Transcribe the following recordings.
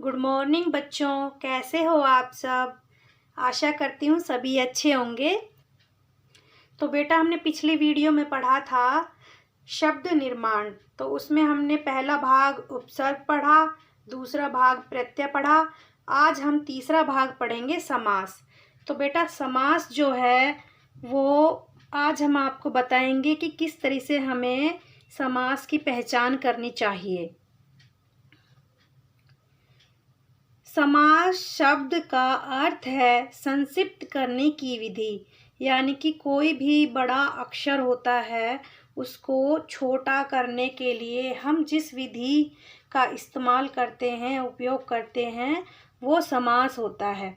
Good morning बच्चों, कैसे हो आप सब। आशा करती हूँ सभी अच्छे होंगे। तो बेटा, हमने पिछली वीडियो में पढ़ा था शब्द निर्माण। तो उसमें हमने पहला भाग उपसर्ग पढ़ा, दूसरा भाग प्रत्यय पढ़ा। आज हम तीसरा भाग पढ़ेंगे समास। तो बेटा, समास जो है वो आज हम आपको बताएंगे कि किस तरह से हमें समास की पहचान करनी चाहिए। समास शब्द का अर्थ है संक्षिप्त करने की विधि, यानी कि कोई भी बड़ा अक्षर होता है उसको छोटा करने के लिए हम जिस विधि का इस्तेमाल करते हैं, उपयोग करते हैं, वो समास होता है।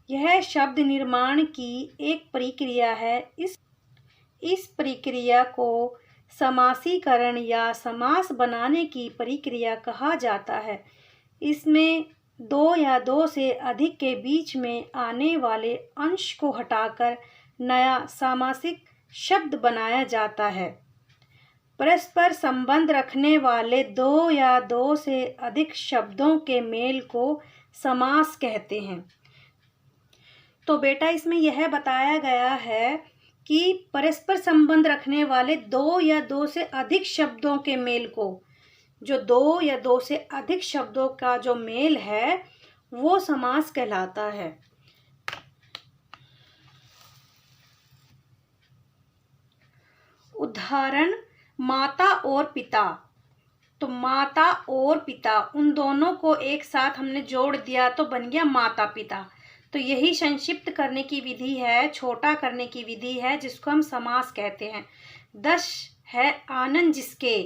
यह शब्द निर्माण की एक प्रक्रिया है। इस प्रक्रिया को समासीकरण या समास बनाने की प्रक्रिया कहा जाता है। इसमें दो या दो से अधिक के बीच में आने वाले अंश को हटाकर नया सामासिक शब्द बनाया जाता है। परस्पर संबंध रखने वाले दो या दो से अधिक शब्दों के मेल को समास कहते हैं। तो बेटा, इसमें यह बताया गया है कि परस्पर संबंध रखने वाले दो या दो से अधिक शब्दों के मेल को, जो दो या दो से अधिक शब्दों का जो मेल है वो समास कहलाता है। उदाहरण, माता और पिता। तो माता और पिता, उन दोनों को एक साथ हमने जोड़ दिया तो बन गया माता पिता। तो यही संक्षिप्त करने की विधि है, छोटा करने की विधि है, जिसको हम समास कहते हैं। दश है आनंद जिसके,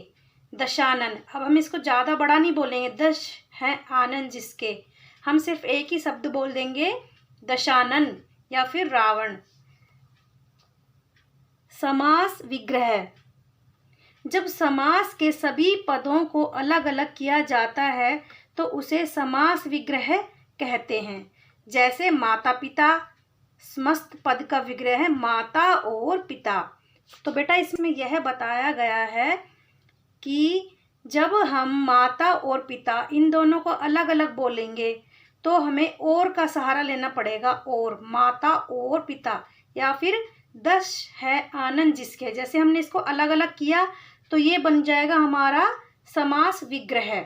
दशानन। अब हम इसको ज़्यादा बड़ा नहीं बोलेंगे, दश है आनंद जिसके, हम सिर्फ एक ही शब्द बोल देंगे, दशानन या फिर रावण। समास विग्रह। जब समास के सभी पदों को अलग अलग किया जाता है तो उसे समास विग्रह कहते हैं। जैसे माता पिता, समस्त पद का विग्रह है माता और पिता। तो बेटा, इसमें यह बताया गया है कि जब हम माता और पिता इन दोनों को अलग अलग बोलेंगे तो हमें और का सहारा लेना पड़ेगा, और माता और पिता, या फिर दश है आनंद जिसके। जैसे हमने इसको अलग अलग किया तो ये बन जाएगा हमारा समास विग्रह।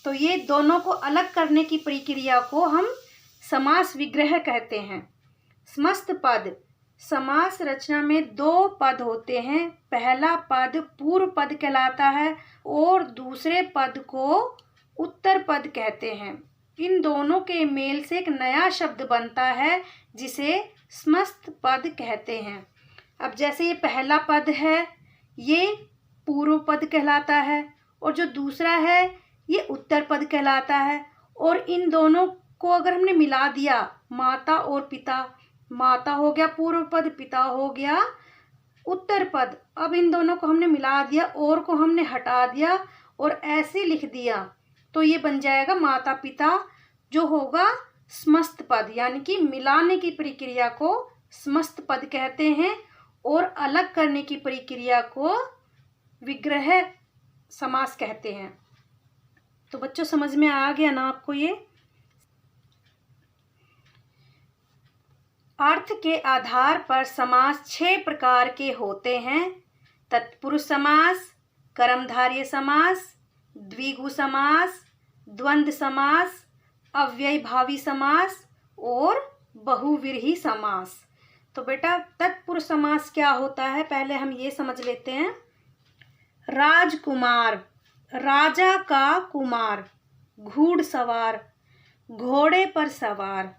तो ये दोनों को अलग करने की प्रक्रिया को हम समास विग्रह कहते हैं। समस्त पद। समास रचना में दो पद होते हैं। पहला पद पूर्व पद कहलाता है और दूसरे पद को उत्तर पद कहते हैं। इन दोनों के मेल से एक नया शब्द बनता है जिसे समस्त पद कहते हैं। अब जैसे ये पहला पद है ये पूर्व पद कहलाता है और जो दूसरा है ये उत्तर पद कहलाता है। और इन दोनों को अगर हमने मिला दिया, माता और पिता, माता हो गया पूर्व पद, पिता हो गया उत्तर पद। अब इन दोनों को हमने मिला दिया, और को हमने हटा दिया और ऐसे लिख दिया तो ये बन जाएगा माता पिता, जो होगा समस्त पद। यानी कि मिलाने की प्रक्रिया को समस्त पद कहते हैं और अलग करने की प्रक्रिया को विग्रह समास कहते हैं। तो बच्चों, समझ में आ गया ना आपको ये। अर्थ के आधार पर समास 6 प्रकार के होते हैं। तत्पुरुष समास, कर्मधारय समास, द्विगु समास, द्वंद्व समास, अव्ययभावी समास और बहुव्रीहि समास। तो बेटा, तत्पुरुष समास क्या होता है पहले हम ये समझ लेते हैं। राजकुमार, राजा का कुमार, घुड़सवार, घोड़े पर सवार।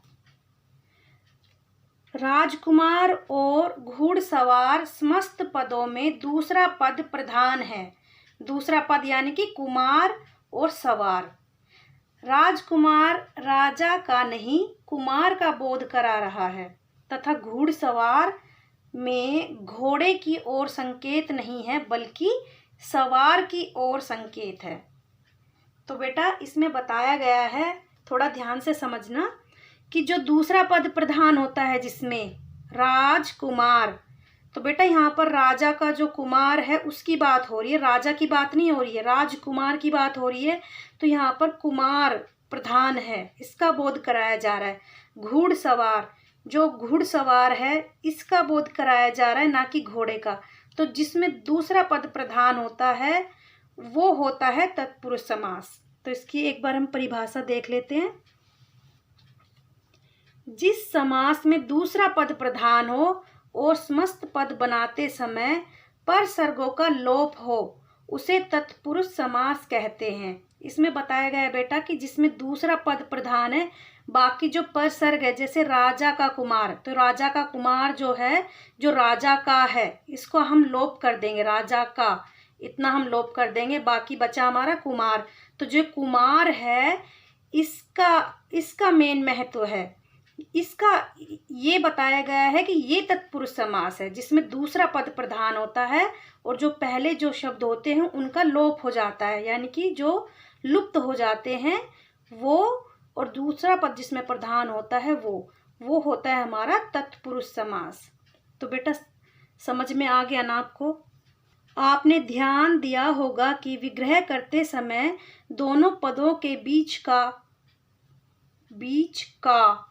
राजकुमार और घुड़सवार समस्त पदों में दूसरा पद प्रधान है। दूसरा पद यानी कि कुमार और सवार। राजकुमार राजा का नहीं, कुमार का बोध करा रहा है, तथा घुड़सवार में घोड़े की ओर संकेत नहीं है बल्कि सवार की ओर संकेत है। तो बेटा, इसमें बताया गया है, थोड़ा ध्यान से समझना, कि जो दूसरा पद प्रधान होता है जिसमें राजकुमार, तो बेटा यहाँ पर राजा का जो कुमार है उसकी बात हो रही है, राजा की बात नहीं हो रही है, राजकुमार की बात हो रही है। तो यहाँ पर कुमार प्रधान है इसका बोध कराया जा रहा है। घुड़सवार, जो घुड़सवार है इसका बोध कराया जा रहा है, ना कि घोड़े का। तो जिसमें दूसरा पद प्रधान होता है वो होता है तत्पुरुष समास। तो इसकी एक बार हम परिभाषा देख लेते हैं। जिस समास में दूसरा पद प्रधान हो और समस्त पद बनाते समय परसर्गों का लोप हो उसे तत्पुरुष समास कहते हैं। इसमें बताया गया है बेटा कि जिसमें दूसरा पद प्रधान है, बाकी जो परसर्ग है, जैसे राजा का कुमार, तो राजा का कुमार जो है, जो राजा का है, इसको हम लोप कर देंगे, राजा का इतना हम लोप कर देंगे, बाकी बचा हमारा कुमार। तो जो कुमार है इसका मेन महत्व है, इसका ये बताया गया है कि ये तत्पुरुष समास है जिसमें दूसरा पद प्रधान होता है और जो पहले जो शब्द होते हैं उनका लोप हो जाता है, यानी कि जो लुप्त हो जाते हैं वो, और दूसरा पद जिसमें प्रधान होता है वो होता है हमारा तत्पुरुष समास। तो बेटा समझ में आ गया ना आपको? आपने ध्यान दिया होगा कि विग्रह करते समय दोनों पदों के बीच का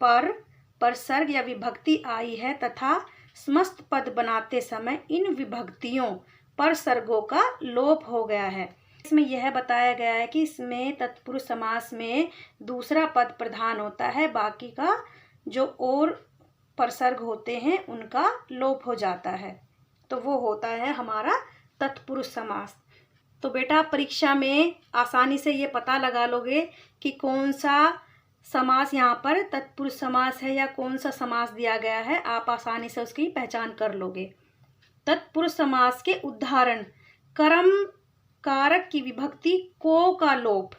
परसर्ग या विभक्ति आई है तथा समस्त पद बनाते समय इन विभक्तियों परसर्गों का लोप हो गया है। इसमें यह बताया गया है कि इसमें तत्पुरुष समास में दूसरा पद प्रधान होता है, बाकी का जो और परसर्ग होते हैं उनका लोप हो जाता है, तो वो होता है हमारा तत्पुरुष समास। तो बेटा परीक्षा में आसानी से ये पता लगा लोगे कि कौन सा समास यहाँ पर तत्पुरुष समास है या कौन सा समास दिया गया है, आप आसानी से उसकी पहचान कर लोगे। तत्पुरुष समास के उदाहरण: कर्म कारक की विभक्ति को का लोप।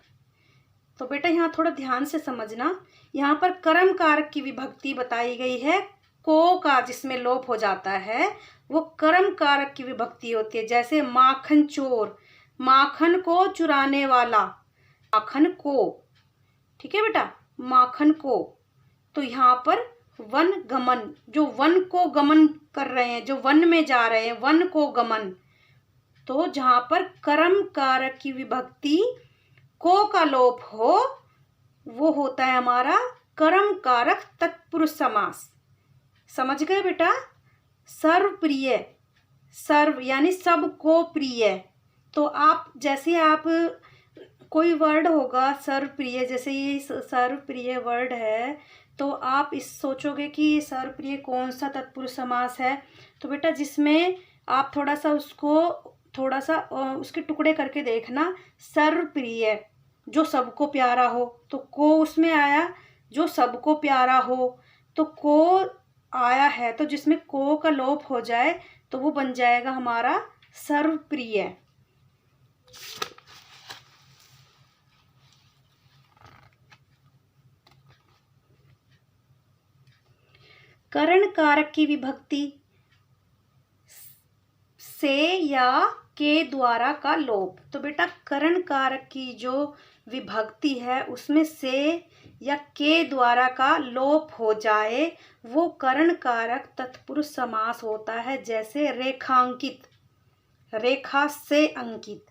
तो बेटा यहाँ थोड़ा ध्यान से समझना, यहाँ पर कर्म कारक की विभक्ति बताई गई है, को का जिसमें लोप हो जाता है वो कर्म कारक की विभक्ति होती है। जैसे माखन चोर, माखन को चुराने वाला, माखन को, ठीक है बेटा, माखन को। तो यहाँ पर वन गमन, जो वन को गमन कर रहे हैं, जो वन में जा रहे हैं, वन को गमन। तो जहाँ पर कर्म कारक की विभक्ति को का लोप हो वो होता है हमारा कर्म कारक तत्पुरुष समास। समझ गए बेटा? सर्वप्रिय, सर्व यानी सबको प्रिय। तो आप जैसे आप कोई वर्ड होगा सर्वप्रिय, जैसे ये सर्वप्रिय वर्ड है, तो आप इस सोचोगे कि सर्वप्रिय कौन सा तत्पुरुष समास है। तो बेटा जिसमें आप थोड़ा सा उसके टुकड़े करके देखना, सर्वप्रिय जो सबको प्यारा हो, तो को उसमें आया, जो सबको प्यारा हो, तो को आया है, तो जिसमें को का लोप हो जाए तो वो बन जाएगा हमारा सर्वप्रिय। करण कारक की विभक्ति से या के द्वारा का लोप। तो बेटा करण कारक की जो विभक्ति है उसमें से या के द्वारा का लोप हो जाए वो करण कारक तत्पुरुष समास होता है। जैसे रेखांकित, रेखा से अंकित,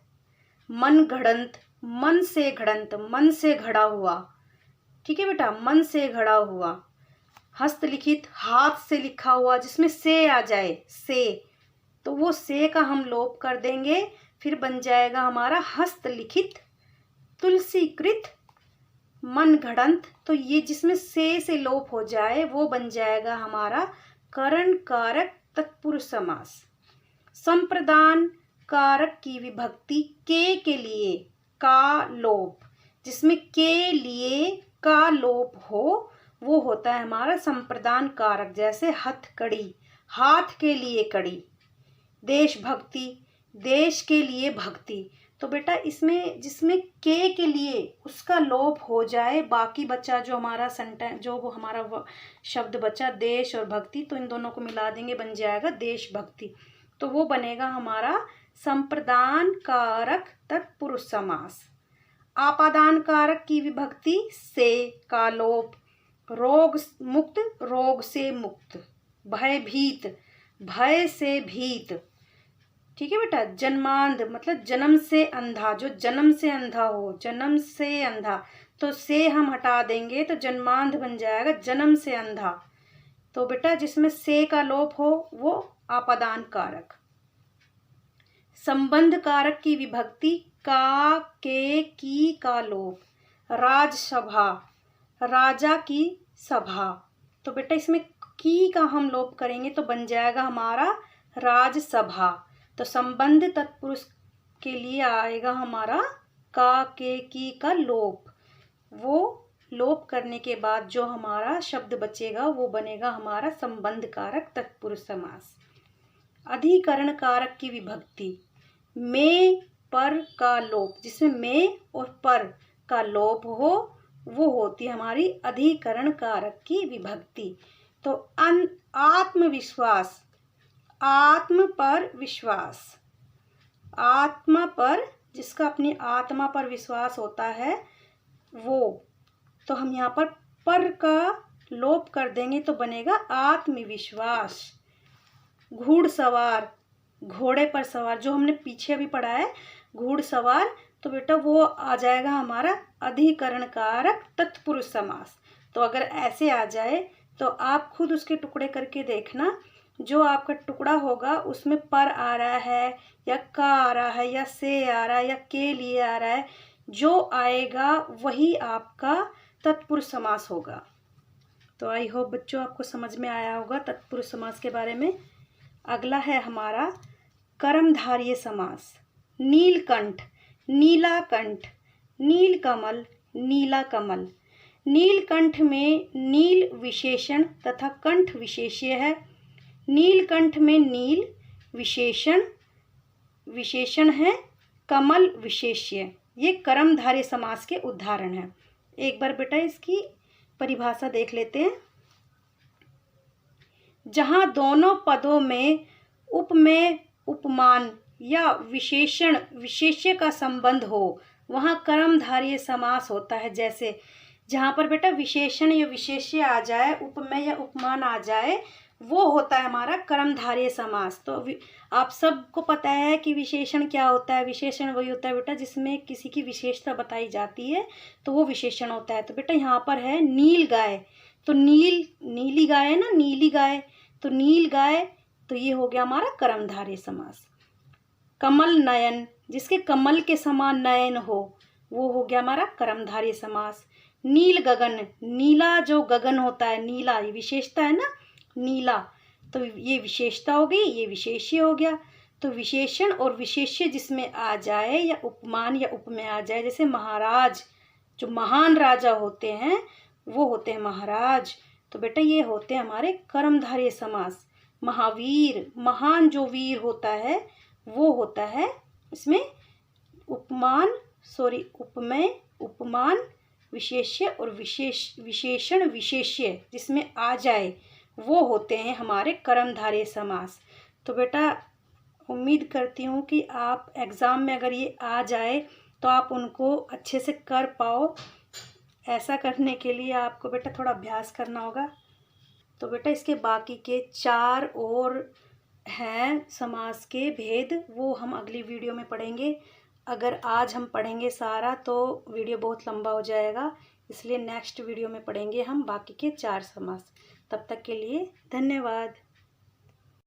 मन घड़ंत, मन से घड़ंत, मन से घड़ा हुआ, ठीक है बेटा, मन से घड़ा हुआ। हस्तलिखित, हाथ से लिखा हुआ, जिसमें से आ जाए, से, तो वो से का हम लोप कर देंगे, फिर बन जाएगा हमारा हस्तलिखित। तुलसीकृत, मन घड़ंत, तो ये जिसमें से लोप हो जाए वो बन जाएगा हमारा करण कारक तत्पुरुष समास। संप्रदान कारक की विभक्ति के लिए का लोप, जिसमें के लिए का लोप हो वो होता है हमारा संप्रदान कारक। जैसे हथकड़ी, हाथ के लिए कड़ी। देशभक्ति, देश के लिए भक्ति। तो बेटा इसमें जिसमें के लिए उसका लोप हो जाए, बाकी बचा जो हमारा सेंटेंस, जो वो हमारा शब्द बचा देश और भक्ति, तो इन दोनों को मिला देंगे, बन जाएगा देशभक्ति। तो वो बनेगा हमारा संप्रदान कारक तत्पुरुष समास। आपादान कारक की विभक्ति से का लोप। रोग मुक्त, रोग से मुक्त। भयभीत, भय से भीत, ठीक है बेटा। जन्मांध मतलब जन्म से अंधा, जो जन्म से अंधा हो, जन्म से अंधा, तो से हम हटा देंगे तो जन्मांध बन जाएगा, जन्म से अंधा। तो बेटा जिसमें से का लोप हो वो आपादान कारक। संबंध कारक की विभक्ति का, के, की का लोप, राजसभा, राजा की सभा। तो बेटा इसमें की का हम लोप करेंगे तो बन जाएगा हमारा राजसभा। तो संबंध तत्पुरुष के लिए आएगा हमारा का, के, की का लोप। वो लोप करने के बाद जो हमारा शब्द बचेगा वो बनेगा हमारा संबंध कारक तत्पुरुष समास। अधिकरण कारक की विभक्ति में, पर का लोप, जिसमें में और पर का लोप हो वो होती है हमारी अधिकरण कारक की विभक्ति। तो आत्मविश्वास, आत्म पर विश्वास, आत्मा पर, जिसका अपनी आत्मा पर विश्वास होता है वो, तो हम यहाँ पर का लोप कर देंगे तो बनेगा आत्मविश्वास। घुड़सवार, घोड़े पर सवार, जो हमने पीछे अभी पढ़ा है घुड़सवार, तो बेटा वो आ जाएगा हमारा अधिकरण कारक तत्पुरुष समास। तो अगर ऐसे आ जाए तो आप खुद उसके टुकड़े करके देखना, जो आपका टुकड़ा होगा उसमें पर आ रहा है या का आ रहा है या से आ रहा है या के लिए आ रहा है, जो आएगा वही आपका तत्पुरुष समास होगा। तो आई होप बच्चों आपको समझ में आया होगा तत्पुरुष समास के बारे में। अगला है हमारा कर्मधारय समास। नीलकंठ, नीलाकंठ, नीलकमल, नीला कमल। नीलकंठ में नील विशेषण तथा कंठ विशेष्य है। नीलकंठ में नील विशेषण है, कमल विशेष्य। ये कर्मधारय समास के उदाहरण हैं। एक बार बेटा इसकी परिभाषा देख लेते हैं। जहाँ दोनों पदों में उपमेय, उपमान या विशेषण विशेष्य का संबंध हो वहाँ कर्मधारय समास होता है। जैसे जहाँ पर बेटा विशेषण या विशेष्य आ जाए, उपमेय या उपमान आ जाए, वो होता है हमारा कर्मधारय समास। तो आप सबको पता है कि विशेषण क्या होता है। विशेषण वही होता है बेटा जिसमें किसी की विशेषता बताई जाती है, तो वो विशेषण होता है। तो बेटा यहाँ पर है नील गाय, तो नीली गाय है ना, नीली गाय, तो नील गाय, तो ये हो गया हमारा कर्मधारय समास। कमल नयन, जिसके कमल के समान नयन हो, वो हो गया हमारा कर्मधारय समास। नील गगन, नीला जो गगन होता है, नीला ये विशेषता है ना, नीला, तो ये विशेषता हो गई, ये विशेष्य हो गया। तो विशेषण और विशेष्य जिसमें आ जाए या उपमान या उपमेय आ जाए, जैसे महाराज, जो महान राजा होते हैं वो होते हैं महाराज, तो बेटा ये होते हैं हमारे कर्मधारय समास। महावीर, महान जो वीर होता है वो होता है इसमें उपमेय, उपमान, विशेष्य और विशेषण विशेष्य जिसमें आ जाए वो होते हैं हमारे कर्मधारय समास। तो बेटा उम्मीद करती हूँ कि आप एग्ज़ाम में अगर ये आ जाए तो आप उनको अच्छे से कर पाओ। ऐसा करने के लिए आपको बेटा थोड़ा अभ्यास करना होगा। तो बेटा इसके बाकी के 4 और हैं समास के भेद, वो हम अगली वीडियो में पढ़ेंगे। अगर आज हम पढ़ेंगे सारा तो वीडियो बहुत लंबा हो जाएगा, इसलिए नेक्स्ट वीडियो में पढ़ेंगे हम बाकी के 4 समास। तब तक के लिए धन्यवाद।